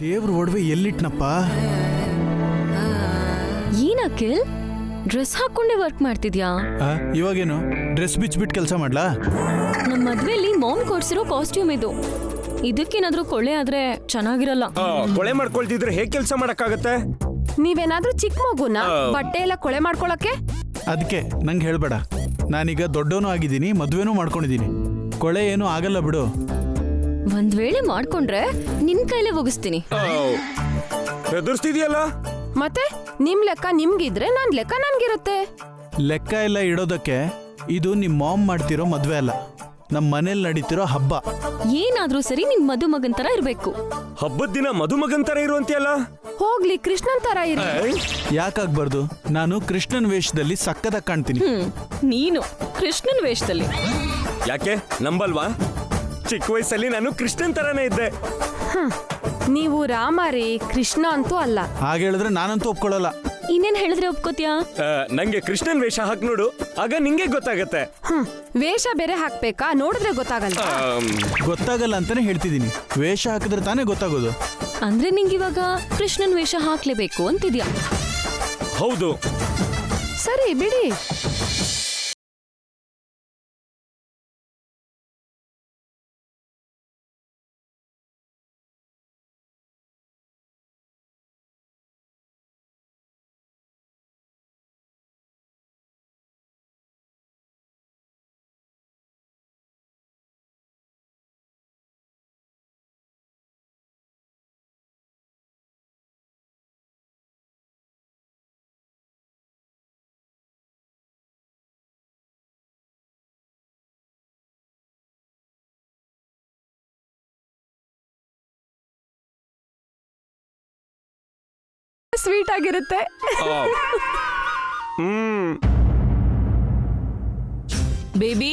ದೇವ್ರ ಒಡವೆ ಎಲ್ಲಿಟ್ನಪ್ಪ? ಏನಕಿಲ್ dress ಹಾಕೊಂಡೆ work ಮಾಡ್ತಿದ್ಯಾ? ಇವಾಗೇನು ಡ್ರೆಸ್ ಬಿಚ್ಬಿಟ್ಟು ಕೆಲಸ ಮಾಡ್ಲಾ? ನಮ್ಮ ಮದ್ವೆಲಿ ಮಾಮ್ ಕೊಡ್ಸಿರೋ ಕಾಸ್ಟ್ಯೂಮ್ ಇದು. ಇದಕ್ಕೇನಾದ್ರೂ ಕೊಳ್ಳೆ ಆದ್ರೆ ಚೆನ್ನಾಗಿರಲ್ಲ. ಕೊಳೆ ಮಾಡ್ಕೊಳ್ತಿದ್ರೆ ಹೇಗ್ ಕೆಲಸ ಮಾಡಕ್ಕಾಗತ್ತೆ? ನೀವೇನಾದ್ರೂ ಚಿಕ್ಕ ಮಗುನ ಬಟ್ಟೆ ಎಲ್ಲ ಕೊಳೆ ಮಾಡ್ಕೊಳಕ್ಕೆ? ಅದಕ್ಕೆ ನಂಗೆ ಹೇಳ್ಬೇಡ. ನಾನೀಗ ದೊಡ್ಡವನು ಆಗಿದ್ದೀನಿ, ಮದ್ವೆನೂ ಮಾಡ್ಕೊಂಡಿದ್ದೀನಿ. ಕೊಳೆ ಏನೂ ಆಗಲ್ಲ ಬಿಡು. ಒಂದ್ ವೇಳೆ ಮಾಡ್ಕೊಂಡ್ರೆ ನಿನ್ ಕೈಲೇ ಒಗಿಸ್ತೀನಿ. ಹೆದರ್ಸ್ತಿದ್ಯಲ್ಲ? ಮತ್ತೆ ನಿಮ್ ಲೆಕ್ಕ ನಿಮ್ಗಿದ್ರೆ ನನ್ ಲೆಕ್ಕ ನನ್ಗಿರುತ್ತೆ. ಲೆಕ್ಕ ಎಲ್ಲ ಇಡೋದಕ್ಕೆ ಇದು ನಿಮ್ಮ ಮಾಮ್ ಮಾಡ್ತಿರೋ ಮದ್ವೆ ಅಲ್ಲ, ನಮ್ಮ ಮನೇಲಿ ನಡೀತಿರೋ ಹಬ್ಬ. ಏನಾದ್ರೂ ಸರಿ ನಿನ್ ಮದುಮಗನ್ ತರ ಇರ್ಬೇಕು. ಹಬ್ಬದ ದಿನ ಮದುಮಗನ್ ತರ ಇರುವಂತಿಯಲ್ಲ? ಹೋಗ್ಲಿ ಕೃಷ್ಣನ್ ತರ ಇರಿ. ಯಾಕಾಗ್ಬಾರ್ದು? ನಾನು ಕೃಷ್ಣನ್ ವೇಷದಲ್ಲಿ ಸಕ್ಕದಾಗಿ ಕಾಣ್ತೀನಿ. ನೀನು ಕೃಷ್ಣನ್ ವೇಷದಲ್ಲಿ. ಯಾಕೆ ನಂಬಲ್ವಾ? ಚಿಕ್ಕ ವಯಸ್ಸಲ್ಲಿ ನಾನು ಕೃಷ್ಣನ್ ತರಾನೇ ಇದ್ದೆ. ನೀವು ರಾಮ ರೀ, ಕೃಷ್ಣ ಅಂತೂ ಅಲ್ಲ. ಹಾಗೆ ಹೇಳಿದ್ರೆ ನಾನಂತೂ ಒಪ್ಕೊಳ್ಳಲ್ಲ. ಇನ್ನೇನ್ ಹೇಳಿದ್ರೆ ಒಪ್ಕೋತ್ಯಾ? ನಂಗೆ ಕೃಷ್ಣನ್ ವೇಷ ಹಾಕ್ ನೋಡು, ಆಗ ನಿಂಗೆ ಗೊತ್ತಾಗತ್ತೆ. ವೇಷ ಬೇರೆ ಹಾಕ್ಬೇಕಾ? ನೋಡಿದ್ರೆ ಗೊತ್ತಾಗಲ್ಲ. ಗೊತ್ತಾಗಲ್ಲ ಅಂತಾನೆ ಹೇಳ್ತಿದ್ದೀನಿ. ವೇಷ ಹಾಕಿದ್ರೆ ತಾನೇ ಗೊತ್ತಾಗೋದು. ಅಂದ್ರೆ ನಿಂಗಿವಾಗ ಕೃಷ್ಣನ್ ವೇಷ ಹಾಕ್ಲೇಬೇಕು ಅಂತಿದ್ಯಾ? ಹೌದು. ಸರಿ ಬಿಡಿ. ಸ್ವೀಟ್ ಆಗಿರುತ್ತೆ. ಬೇಬಿ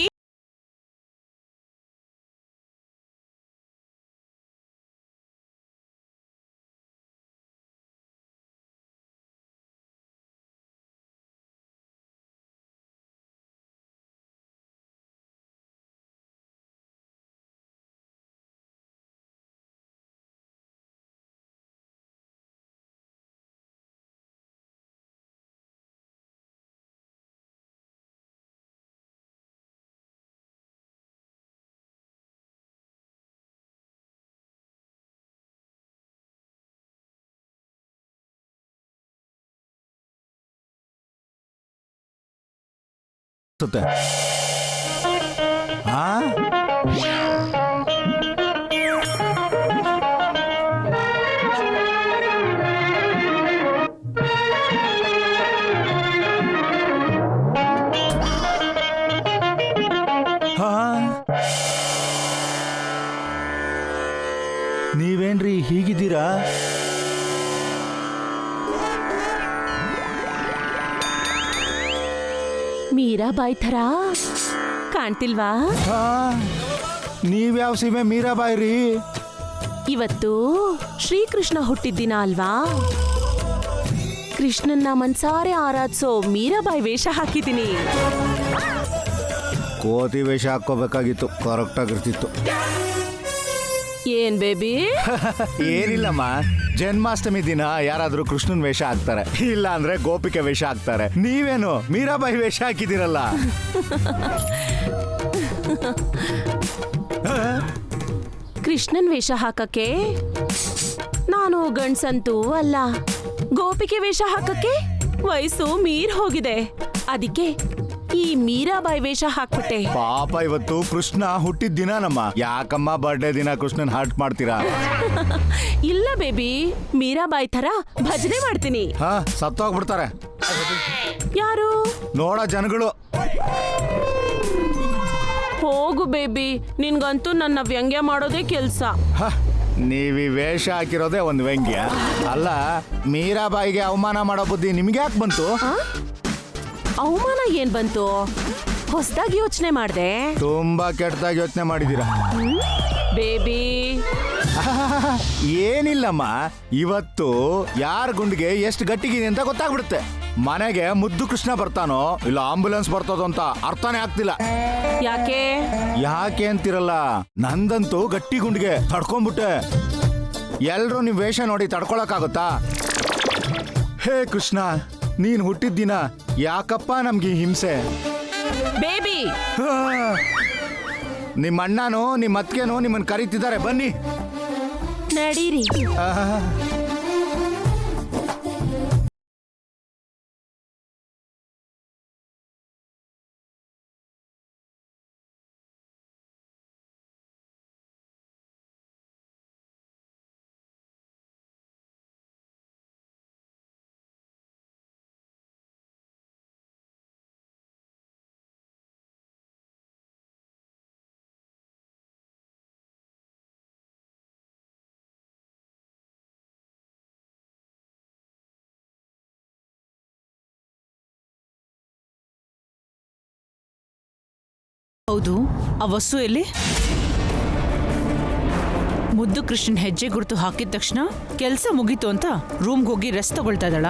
ನೀವೇನ್ರಿ ಹೀಗಿದ್ದೀರಾ? ಮೀರಾಬಾಯಿ ಥರ ಕಾಣ್ತಿಲ್ವಾ? ನೀವ್ಯಾವ ಸೀಮೆ ಮೀರಾಬಾಯಿ ರೀ? ಇವತ್ತು ಶ್ರೀಕೃಷ್ಣ ಹುಟ್ಟಿದ್ದಿನ ಅಲ್ವಾ? ಕೃಷ್ಣನ್ನ ಮನ್ಸಾರೆ ಆರಾಧಿಸೋ ಮೀರಾಬಾಯಿ ವೇಷ ಹಾಕಿದ್ದೀನಿ. ಕೋತಿ ವೇಷ ಹಾಕೋಬೇಕಾಗಿತ್ತು, ಕರೆಕ್ಟ್ ಆಗಿರ್ತಿತ್ತು. ಏನ್ ಬೇಬಿ? ಏನಿಲ್ಲಮ್ಮ, ಜನ್ಮಾಷ್ಟಮಿ ದಿನ ಯಾರಾದ್ರೂ ಕೃಷ್ಣನ್ ವೇಷ ಹಾಕ್ತಾರೆ, ಇಲ್ಲ ಅಂದ್ರೆ ಗೋಪಿಕೆ ವೇಷ ಹಾಕ್ತಾರೆ. ನೀವೇನು ಮೀರಾಬಾಯಿ ವೇಷ ಹಾಕಿದಿರಲ್ಲ. ಕೃಷ್ಣನ್ ವೇಷ ಹಾಕಕ್ಕೆ ನಾನು ಗಂಡ್ಸಂತೂ ಅಲ್ಲ. ಗೋಪಿಕೆ ವೇಷ ಹಾಕಕ್ಕೆ ವಯಸ್ಸು ಮೀರ್ ಹೋಗಿದೆ. ಅದಕ್ಕೆ ಈ ಮೀರಾಬಾಯಿ ವೇಷ ಹಾಕ್ಬಿಟ್ಟೆ. ಪಾಪ ಇವತ್ತು ಕೃಷ್ಣ ಹುಟ್ಟಿದ ದಿನ ನಮ್ಮ. ಯಾಕಮ್ಮ ಬರ್ಡೇ ದಿನ ಕೃಷ್ಣನ್ ಹರ್ಟ್ ಮಾಡ್ತೀರಾ? ಇಲ್ಲ ಬೇಬಿ, ಮೀರಾಬಾಯಿ ತರ ಭಜನೆ ಮಾಡ್ತೀನಿ. ಸತ್ತೋಗ್ಬಿಡ್ತಾರೆ. ಯಾರು? ನೋಡ ಜನಗಳು. ಹೋಗು ಬೇಬಿ, ನಿನ್ಗಂತೂ ನನ್ನ ವ್ಯಂಗ್ಯ ಮಾಡೋದೇ ಕೆಲ್ಸ. ನೀವಿ ವೇಷ ಹಾಕಿರೋದೇ ಒಂದು ವ್ಯಂಗ್ಯ ಅಲ್ಲ. ಮೀರಾಬಾಯಿಗೆ ಅವಮಾನ ಮಾಡೋ ಬುದ್ಧಿ ನಿಮ್ಗೆ ಯಾಕೆ ಬಂತು? ಅವಮಾನ ಏನ್ ಬಂತು? ಹೊಸದಾಗಿ ಯೋಚನೆ ಮಾಡ್ದೆ. ತುಂಬಾ ಕೆಟ್ಟದಾಗಿ ಯೋಚನೆ ಮಾಡಿದೀರಾ ಬೇಬಿ. ಏನಿಲ್ಲಮ್ಮ, ಇವತ್ತು ಯಾರ ಗುಂಡಿಗೆ ಎಷ್ಟು ಗಟ್ಟಿಗಿದೆ ಅಂತ ಗೊತ್ತಾಗ್ಬಿಡುತ್ತೆ. ಮನೆಗೆ ಮುದ್ದು ಕೃಷ್ಣ ಬರ್ತಾನೋ ಇಲ್ಲ ಆಂಬುಲೆನ್ಸ್ ಬರ್ತದೋ ಅಂತ ಅರ್ಥನೇ ಆಗ್ತಿಲ್ಲ. ಯಾಕೆ ಯಾಕೆ ಅಂತಿರಲ್ಲ, ನಂದಂತೂ ಗಟ್ಟಿ ಗುಂಡಿಗೆ ತಡ್ಕೊಂಡ್ಬಿಟ್ಟೆ. ಎಲ್ರೂ ನಿಮ್ ವೇಷ ನೋಡಿ ತಡ್ಕೊಳಕ್ಕಾಗುತ್ತಾ? ಹೇ ಕೃಷ್ಣ, ನೀನ್ ಹುಟ್ಟಿದ ದಿನ ಯಾಕಪ್ಪ ನಮ್ಗೆ ಈ ಹಿಂಸೆ? ಬೇಬಿ ಆ, ನಿಮ್ಮ ಅಣ್ಣನೂ ನಿಮ್ಮ ಅತ್ತಿಗೆನೂ ನಿಮ್ಮನ್ನ ಕರೀತಿದ್ದಾರೆ, ಬನ್ನಿ. ನಡೀರಿ. ಆಹಾ. ಹೌದು, ಆ ವಸ್ತು ಎಲ್ಲಿ? ಮುದ್ದು ಕೃಷ್ಣನ್ ಹೆಜ್ಜೆ ಗುರುತು ಹಾಕಿದ ತಕ್ಷಣ ಕೆಲಸ ಮುಗೀತು ಅಂತ ರೂಮ್ಗೆ ಹೋಗಿ ರೆಸ್ಟ್ ತಗೊಳ್ತಾ ಇದ್ದಾಳ?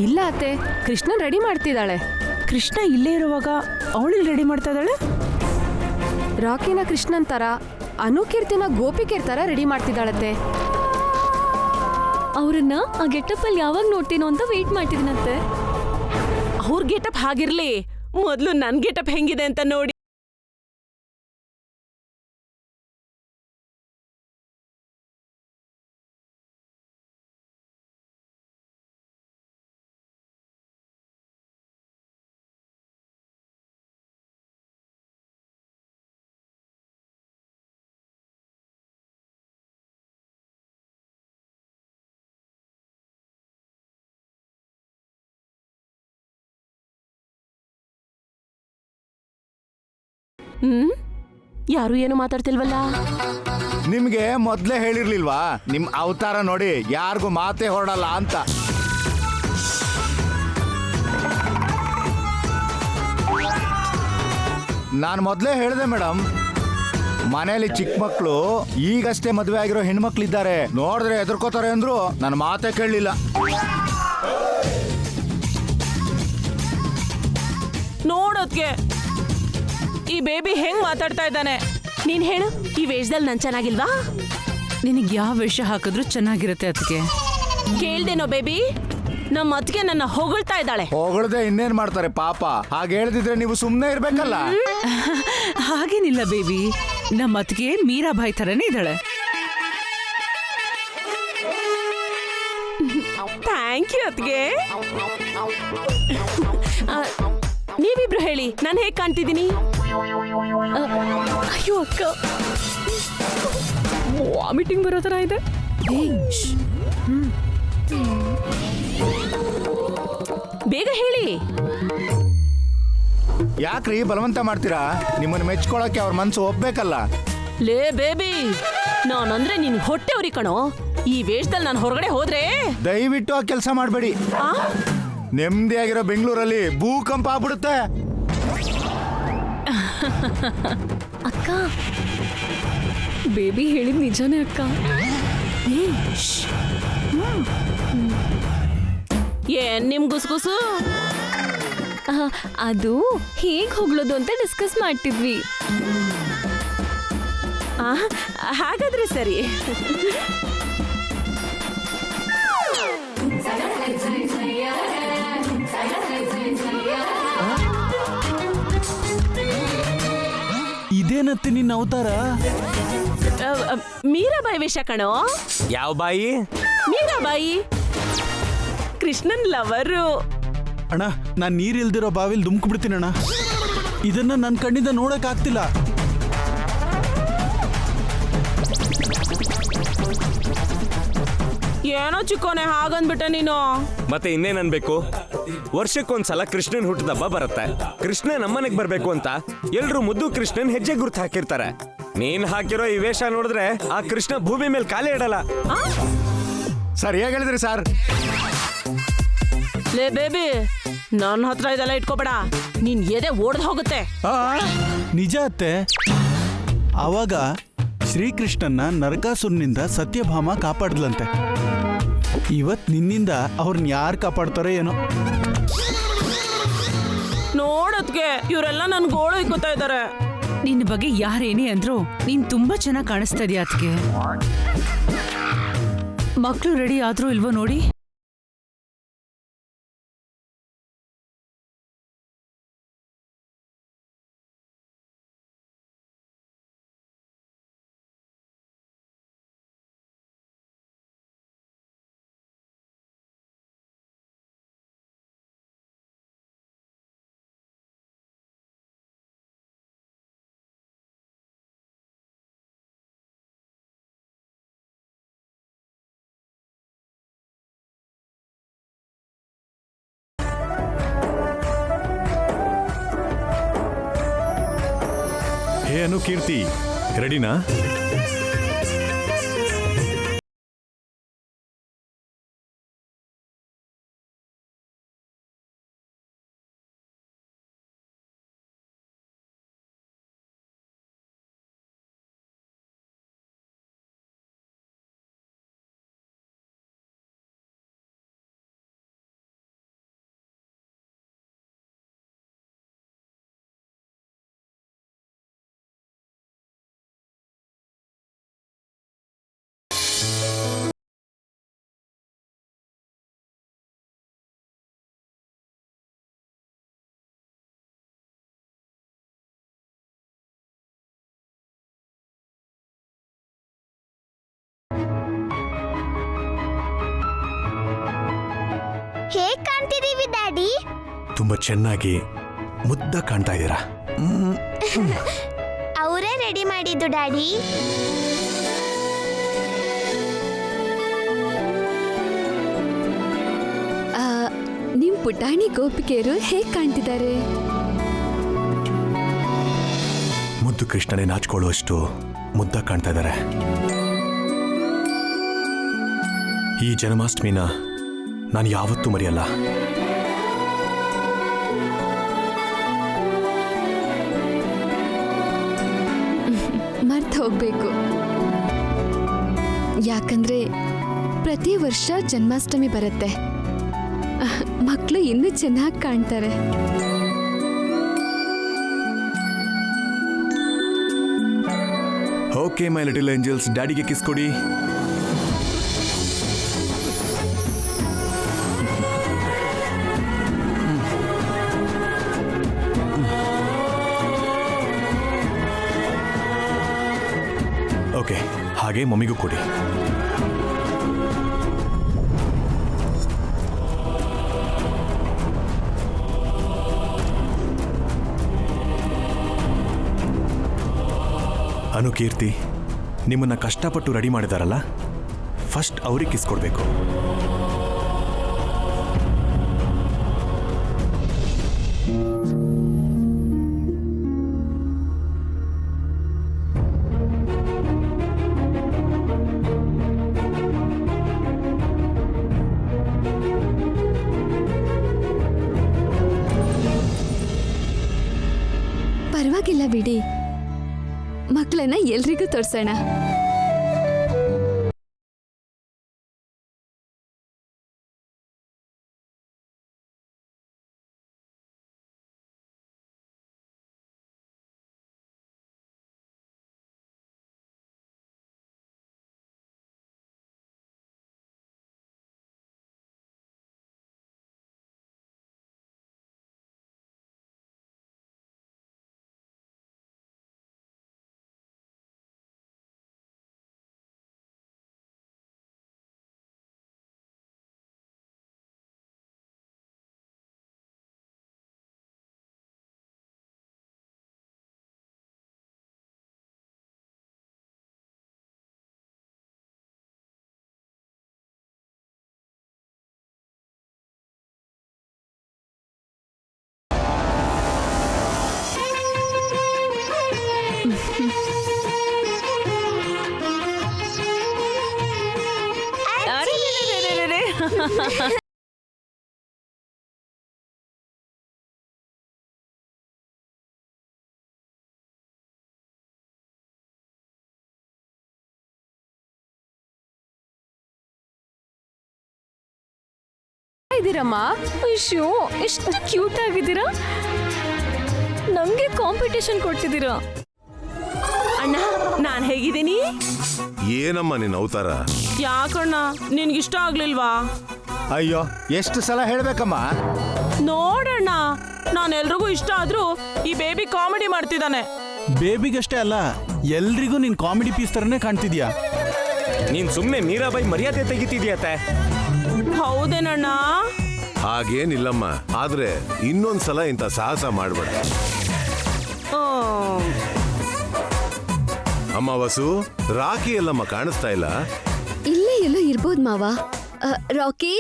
ಇಲ್ಲ ಅತ್ತೆ, ಕೃಷ್ಣನ್ ರೆಡಿ ಮಾಡ್ತಿದ್ದಾಳೆ. ಕೃಷ್ಣ ಇಲ್ಲೇ ಇರುವಾಗ ಅವಳಿಗೆ ರೆಡಿ ಮಾಡ್ತಾ ಇದ್ದಾಳೆ? ರಾಕಿನ ಕೃಷ್ಣನ್ ತರ, ಅನುಕೀರ್ತಿನ ಗೋಪಿಕೀರ್ ತರ ರೆಡಿ ಮಾಡ್ತಿದ್ದಾಳತ್ತೆ. ಅವ್ರನ್ನ ಆ ಗೆಟಪ್ ಅಲ್ಲಿ ಯಾವಾಗ ನೋಡ್ತೀನೋ ಅಂತ ವೇಟ್ ಮಾಡ್ತಿದ್ದೀನಂತೆ. ಅವ್ರ ಗೆಟಪ್ ಹಾಗಿರ್ಲಿ, ಮೊದ್ಲು ನನ್ ಗೆಟಪ್ ಹೆಂಗಿದೆ ಅಂತ ನೋಡಿ. ಯಾರು ಏನು ಮಾತಾಡ್ತಿಲ್ವಲ್ಲ? ನಿಮ್ಗೆ ಮೊದ್ಲೇ ಹೇಳಿರ್ಲಿಲ್ವಾ ನಿಮ್ ಅವತಾರ ನೋಡಿ ಯಾರಿಗೂ ಮಾತೇ ಹೊರಡಲ್ಲ ಅಂತ? ನಾನು ಮೊದ್ಲೇ ಹೇಳಿದೆ ಮೇಡಮ್, ಮನೆಯಲ್ಲಿ ಚಿಕ್ಕ ಮಕ್ಕಳು ಈಗಷ್ಟೇ ಮದುವೆ ಆಗಿರೋ ಹೆಣ್ಮಕ್ಳಿದ್ದಾರೆ, ನೋಡಿದ್ರೆ ಹೆದರ್ಕೋತಾರೆ ಅಂದ್ರು ನನ್ನ ಮಾತೇ ಕೇಳಲಿಲ್ಲ. ನೋಡೋದ್ಗೆ ಈ ಬೇಬಿ ಹೆಂಗ್ ಮಾತಾಡ್ತಾ ಇದ್ದಾನೆ. ನೀನ್ ಹೇಳು, ಈ ವೇಷದಲ್ಲಿ ನನ್ ಚೆನ್ನಾಗಿಲ್ವಾ? ನಿನಗೆ ಯಾವ ವೇಷ ಹಾಕಿದ್ರು ಚೆನ್ನಾಗಿರುತ್ತೆ ಅದಕ್ಕೆ. ಕೇಳ್ದೇನೋ ಬೇಬಿ, ನಮ್ಮ ಅತ್ತಿಗೆ ನನ್ನ ಹೊಗಳ್ತಾ ಇದ್ದಾಳೆ. ಹೊಗಳದೆ ಇನ್ನೇನ್ ಮಾಡ್ತಾರೆ ಪಾಪ. ಹಾಗೆ ಹೇಳ್ದಿದ್ರೆ ನೀವು ಸುಮ್ಮನೆ ಇರ್ಬೇಕಲ್ಲ. ಹಾಗೇನಿಲ್ಲ ಬೇಬಿ, ನಮ್ಮ ಅತ್ತಿಗೆ ಮೀರಾಬಾಯಿ ಥರನೇ ಇದ್ದಾಳೆ. ಥ್ಯಾಂಕ್ ಯು ಅತ್ತಿಗೆ. ನೀವಿಬ್ರು ಹೇಳಿ, ನಾನು ಹೇಗ್ ಕಾಣ್ತಿದ್ದೀನಿ? ಅಯ್ಯೋ ಅಕ್ಕ, ವಾಮಿಟಿಂಗ್ ಬರೋ ಥರ ಇದೆ. ಬೇಗ ಹೇಳಿ. ಯಾಕ್ರಿ ಬಲವಂತ ಮಾಡ್ತೀರಾ? ನಿಮ್ಮನ್ನ ಮೆಚ್ಕೊಳಕ್ಕೆ ಅವ್ರ ಮನ್ಸು ಒಪ್ಬೇಕಲ್ಲ. ಲೇ ಬೇಬಿ, ನಾನಂದ್ರೆ ನಿನ್ ಹೊಟ್ಟೆ ಉರಿ ಕಣೋ. ಈ ವೇಷದಲ್ಲಿ ನಾನು ಹೊರಗಡೆ ಹೋದ್ರೆ ದಯವಿಟ್ಟು ಆ ಕೆಲಸ ಮಾಡಬೇಡಿ. ಆ? ನೆಮ್ಮದಿಯಾಗಿರೋ ಬೆಂಗಳೂರಲ್ಲಿ ಭೂಕಂಪ ಆಗ್ಬಿಡುತ್ತೆ. ಅಕ್ಕ, ಬೇಬಿ ಹೇಳಿದ್ ನಿಜಾನೇ ಅಕ್ಕ. ಏನ್ ನಿಮ್ ಗುಸ್ಗುಸು? ಅದು ಹೇಗ್ ಹೋಗ್ಲೋದು ಅಂತ ಡಿಸ್ಕಸ್ ಮಾಡ್ತಿದ್ವಿ. ಹಾಗಾದ್ರೆ ಸರಿ. ಇದೇನತ್ತೆ ನಿನ್ನ ಅವತಾರ? ಮೀರಾಬಾಯಿ ವೇಷ ಕಣೋ. ಯಾವ ಬಾಯಿ? ಮೀರಾಬಾಯಿ, ಕೃಷ್ಣನ್ ಲವರು. ಅಣ್ಣ, ನಾನು ನೀರಿಲ್ದಿರೋ ಬಾವಿಲ್ ಧುಮ್ಕ್ಬಿಡ್ತೀನಿ ಅಣ್ಣ. ಇದನ್ನ ನನ್ನ ಕಣ್ಣಿಂದ ನೋಡಕ್ ಆಗ್ತಿಲ್ಲ. ಏನೋ ಚಿಕ್ಕೋನೆ ಹಾಗಂದ್ಬಿಟ್ಟೆ ನೀನು. ಮತ್ತೆ ಇನ್ನೇನ್ ಅನ್ಬೇಕು? ವರ್ಷಕ್ಕೊಂದ್ಸಲ ಕೃಷ್ಣನ್ ಹುಟ್ಟಿದಬ್ಬ ಬರುತ್ತೆ. ಕೃಷ್ಣ ನಮ್ಮನೆಗ್ ಬರ್ಬೇಕು ಅಂತ ಎಲ್ರು ಮುದ್ದು ಕೃಷ್ಣನ್ ಹೆಜ್ಜೆ ಗುರ್ತು ಹಾಕಿರ್ತಾರೆ. ನೀನ್ ಹಾಕಿರೋ ಈ ವೇಷ ನೋಡಿದ್ರೆ ಆ ಕೃಷ್ಣ ಭೂಮಿ ಮೇಲೆ ಕಾಲೇ ಇಡಲ್ಲ. ಸರಿಯಾಗಿ ಹೇಳಿದ್ರಿ ಸರ್. ಲೇ ಬೇಬಿ, ನನ್ನ ಹತ್ರ ಇದೆಲ್ಲ ಇಟ್ಕೋಬೇಡ, ನೀನ್ ಎದೆ ಓಡ್ದು ಹೋಗುತ್ತೆ. ನಿಜ ಅತ್ತೆ. ಆವಾಗ ಶ್ರೀಕೃಷ್ಣನ್ನ ನರಕಾಸುರನಿಂದ ಸತ್ಯಭಾಮ ಕಾಪಾಡ್ಲಂತೆ. ಇವತ್ ನಿನ್ನಿಂದ ಅವ್ರನ್ನ ಯಾರು ಕಾಪಾಡ್ತಾರೋ ಏನೋ. ನೋಡೋದ್ಗೆ ಇವರೆಲ್ಲ ನನ್ ಗೋಳು ಇಕ್ಕೋತಾ ಇದ್ದಾರೆ. ನಿನ್ನ ಬಗ್ಗೆ ಯಾರೇನೇ ಅಂದ್ರು ನೀನ್ ತುಂಬಾ ಚೆನ್ನಾಗಿ ಕಾಣಿಸ್ತಾ ಇದೀಯ ಅದಕ್ಕೆ. ಮಕ್ಕಳು ರೆಡಿ ಆದ್ರೂ ಇಲ್ವೋ ನೋಡಿ. ಅನು ಕೀರ್ತಿ ರೆಡಿನಾ? ಹೇಗ್ ಕಾಣ್ತಿದೀವಿ ಡ್ಯಾಡಿ? ತುಂಬಾ ಚೆನ್ನಾಗಿ ಮುದ್ದ ಕಾಣ್ತಾ ಇದ್ದೀರಾ. ಅವರೇ ರೆಡಿ ಮಾಡಿದ್ದು ಡ್ಯಾಡಿ. ನಿಮ್ ಪುಟಾಣಿ ಗೋಪಿಕೆಯರು ಹೇಗ್ ಕಾಣ್ತಿದ್ದಾರೆ? ಮುದ್ದು ಕೃಷ್ಣನೇ ನಾಚ್ಕೊಳ್ಳುವಷ್ಟು ಮುದ್ದ ಕಾಣ್ತಾ ಇದ್ದಾರೆ. ಈ ಜನ್ಮಾಷ್ಟಮಿನ ನಾನು ಯಾವತ್ತೂ ಮರೆಯಲ್ಲ. ಮರ್ತು ಹೋಗ್ಬೇಕು, ಯಾಕಂದ್ರೆ ಪ್ರತಿ ವರ್ಷ ಜನ್ಮಾಷ್ಟಮಿ ಬರುತ್ತೆ. ಮಕ್ಕಳು ಇನ್ನೂ ಚೆನ್ನಾಗಿ ಕಾಣ್ತಾರೆ. ಓಕೆ ಮೈ ಲಿಟಲ್ ಏಂಜಲ್ಸ್, ಡ್ಯಾಡಿಗೆ ಕಿಸ್ ಕೊಡಿ. ಓಕೆ, ಹಾಗೆ ಮಮ್ಮಿಗೂ ಕೊಡಿ. ಅನು, ಕೀರ್ತಿ, ನಿಮ್ಮನ್ನ ಕಷ್ಟಪಟ್ಟು ರೆಡಿ ಮಾಡಿದಾರಲ್ಲ, ಫಸ್ಟ್ ಅವ್ರಿಗೆ ಕಿಸ್ ಕೊಡ್ಬೇಕು. ಪರವಾಗಿಲ್ಲ ಬಿಡಿ, ಮಕ್ಕಳನ್ನ ಎಲ್ರಿಗೂ ತೋರ್ಸೋಣ. ಇದ್ದೀರಮ್ಮ? ಅಯ್ಯೋ, ಎಷ್ಟು ಕ್ಯೂಟ್ ಆಗಿದ್ದೀರಾ. ನಂಗೆ ಕಾಂಪಿಟೇಷನ್ ಕೊಡ್ತಿದ್ದೀರಾ. ಅಣ್ಣ, ನಾನ್ ಹೇಗಿದ್ದೀನಿ? ಏನಮ್ಮ ನಿನ್ನ ಅವತಾರ? ಯಾಕಣ್ಣ ನಿನ್ಗಿಷ್ಟ ಆಗ್ಲಿಲ್ವಾ? ಅಯ್ಯೋ ಎಷ್ಟು ಸಲ ಹೇಳ್ಬೇಕಮ್ಮ? ನೋಡಣ್ಣ, ನಾನು ಎಲ್ರಿಗೂ ಇಷ್ಟ ಆದ್ರೂ ಈ ಬೇಬಿ ಕಾಮಿಡಿ ಮಾಡ್ತಿದ್ದಾನೆ. ಬೇಬಿಗಷ್ಟೇ ಅಲ್ಲ, ಎಲ್ರಿಗೂ ನೀನ್ ಕಾಮಿಡಿ ಪೀಸ್ ತರನೇ ಕಾಣ್ತಿದ್ಯಾ. ನೀನ್ ಸುಮ್ನೆ ಮೀರಾಬಾಯಿ ಮರ್ಯಾದೆ ತೆಗಿತಿದ್ಯಾತೆ. ಹೌದೇನಣ್ಣ? ಹಾಗೇನಿಲ್ಲಮ್ಮ, ಆದ್ರೆ ಇನ್ನೊಂದ್ಸಲ ಇಂಥ ಸಾಹಸ ಮಾಡ್ಬೇಡ. ಅಮ್ಮ ವಸು, ರಾಖಿ ಎಲ್ಲಮ್ಮ ಕಾಣಿಸ್ತಾ ಇಲ್ಲ. ಇಲ್ಲೇ ಎಲ್ಲೋ ಇರ್ಬೋದು ಮಾವ. ರಾಕಿ